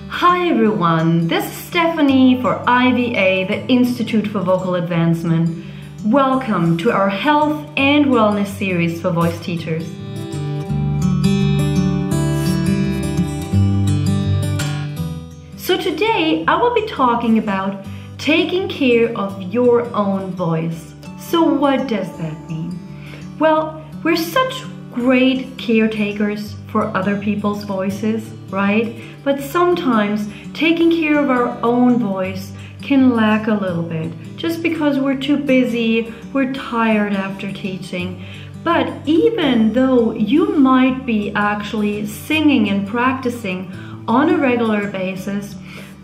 Hi everyone, this is Stephanie for IVA, the Institute for Vocal Advancement. Welcome to our health and wellness series for voice teachers. So today I will be talking about taking care of your own voice. So what does that mean? Well, we're such great caretakers for other people's voices, right? But sometimes taking care of our own voice can lack a little bit just because we're too busy, we're tired after teaching. But even though you might be actually singing and practicing on a regular basis,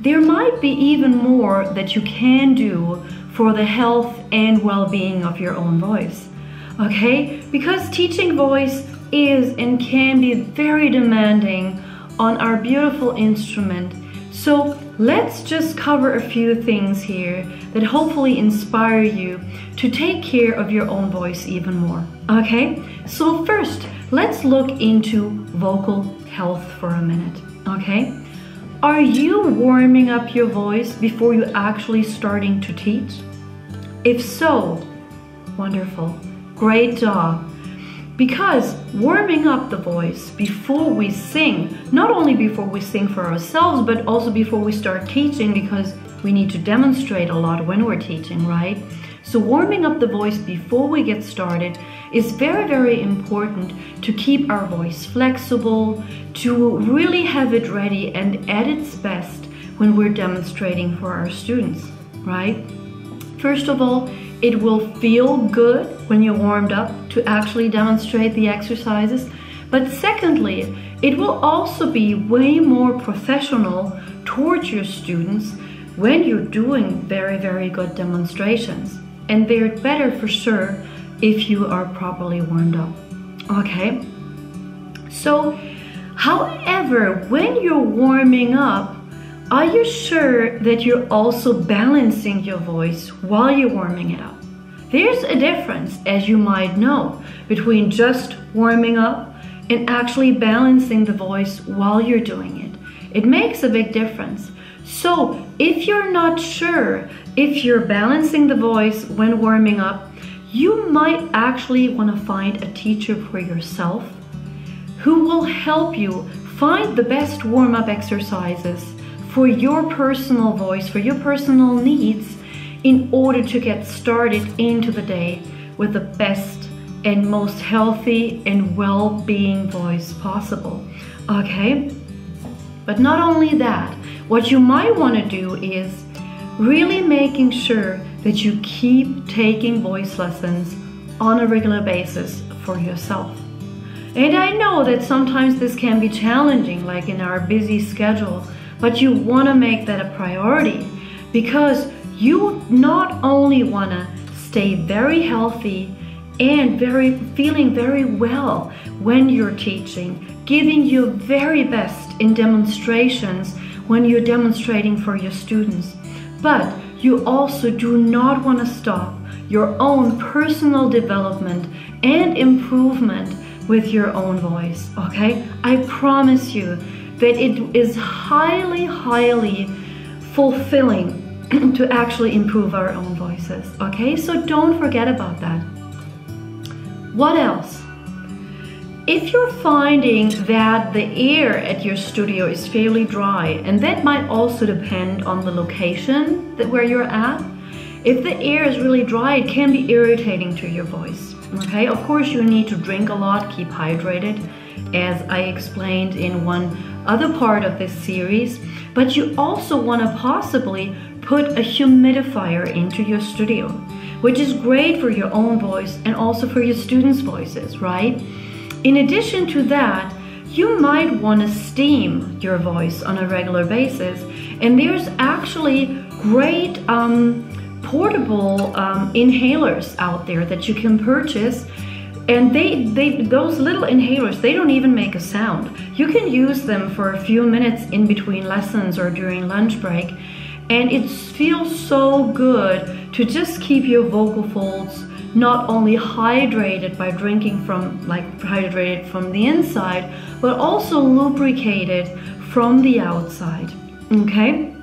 there might be even more that you can do for the health and well-being of your own voice. Okay? Because teaching voice is and can be very demanding on our beautiful instrument. So let's just cover a few things here that hopefully inspire you to take care of your own voice even more. Okay? So first, let's look into vocal health for a minute. Okay? Are you warming up your voice before you actually starting to teach? If so, wonderful, great job. Because warming up the voice before we sing, not only before we sing for ourselves, but also before we start teaching, because we need to demonstrate a lot when we're teaching, right? So warming up the voice before we get started is very, very important to keep our voice flexible, to really have it ready and at its best when we're demonstrating for our students, right? First of all, it will feel good when you're warmed up to actually demonstrate the exercises. But secondly, it will also be way more professional towards your students when you're doing very, very good demonstrations. And they're better for sure if you are properly warmed up. Okay? So, however, when you're warming up, are you sure that you're also balancing your voice while you're warming it up? There's a difference, as you might know, between just warming up and actually balancing the voice while you're doing it. It makes a big difference. So if you're not sure if you're balancing the voice when warming up, you might actually want to find a teacher for yourself who will help you find the best warm-up exercises for your personal voice, for your personal needs, in order to get started into the day with the best and most healthy and well-being voice possible. Okay? But not only that, what you might want to do is really making sure that you keep taking voice lessons on a regular basis for yourself. And I know that sometimes this can be challenging, like in our busy schedule, but you want to make that a priority because you not only want to stay very healthy and feeling very well when you're teaching, giving your very best in demonstrations when you're demonstrating for your students, but you also do not want to stop your own personal development and improvement with your own voice, okay? I promise you that it is highly, highly fulfilling to actually improve our own voices, okay? So don't forget about that. What else? If you're finding that the air at your studio is fairly dry, and that might also depend on the location where you're at, if the air is really dry, it can be irritating to your voice, okay? Of course, you need to drink a lot, keep hydrated, as I explained in one other part of this series, but you also want to possibly put a humidifier into your studio, which is great for your own voice and also for your students' voices, right? In addition to that, you might want to steam your voice on a regular basis, and there's actually great portable inhalers out there that you can purchase, and those little inhalers, they don't even make a sound. You can use them for a few minutes in between lessons or during lunch break, and it feels so good to just keep your vocal folds not only hydrated by drinking from, like hydrated from the inside, but also lubricated from the outside, okay?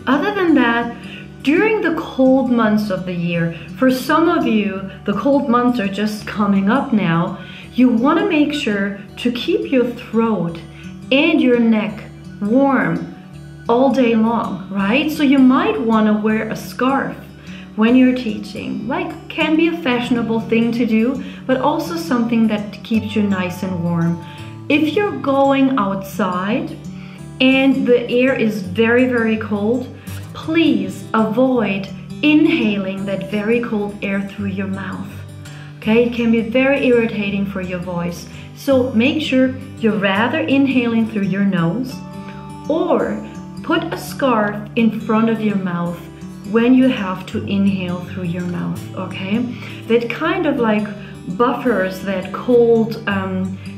Other than that, during the cold months of the year, for some of you, the cold months are just coming up now, you want to make sure to keep your throat and your neck warm all day long, right? So you might want to wear a scarf when you're teaching. Like, can be a fashionable thing to do, but also something that keeps you nice and warm. If you're going outside and the air is very, very cold, please avoid inhaling that very cold air through your mouth. Okay, it can be very irritating for your voice. So make sure you're rather inhaling through your nose, or put a scarf in front of your mouth when you have to inhale through your mouth, okay? That kind of like buffers that cold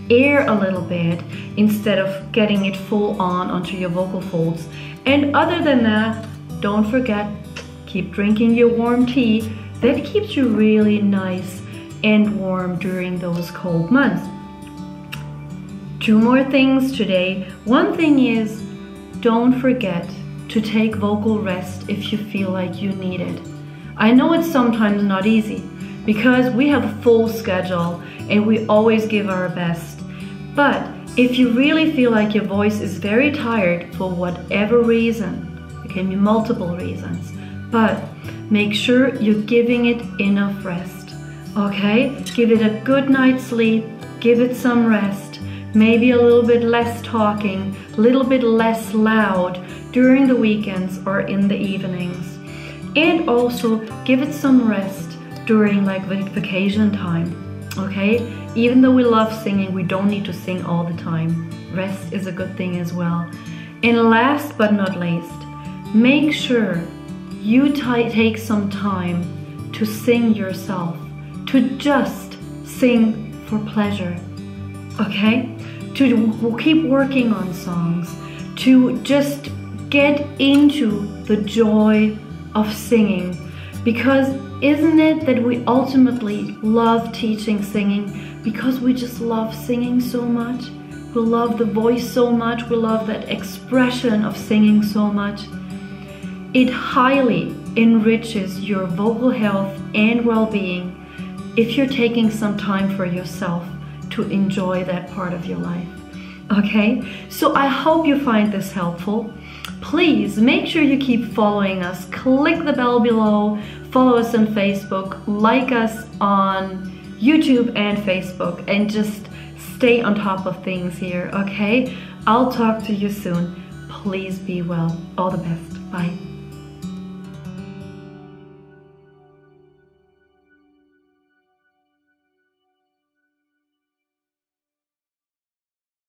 air a little bit instead of getting it full on onto your vocal folds. And other than that, don't forget, keep drinking your warm tea. That keeps you really nice and warm during those cold months. 2 more things today. One thing is, don't forget to take vocal rest if you feel like you need it. I know it's sometimes not easy because we have a full schedule and we always give our best. But if you really feel like your voice is very tired for whatever reason, it can be multiple reasons, but make sure you're giving it enough rest, okay? Give it a good night's sleep, give it some rest, maybe a little bit less talking, a little bit less loud during the weekends or in the evenings. And also give it some rest during like vacation time, okay? Even though we love singing, we don't need to sing all the time. Rest is a good thing as well. And last but not least, make sure you take some time to sing yourself, to just sing for pleasure, okay? To keep working on songs, to just get into the joy of singing. Because isn't it that we ultimately love teaching singing because we just love singing so much? We love the voice so much, we love that expression of singing so much. It highly enriches your vocal health and well-being if you're taking some time for yourself to enjoy that part of your life. Okay, so I hope you find this helpful. Please make sure you keep following us. Click the bell below, follow us on Facebook, like us on YouTube and Facebook, and just stay on top of things here, okay? I'll talk to you soon. Please be well. All the best. Bye.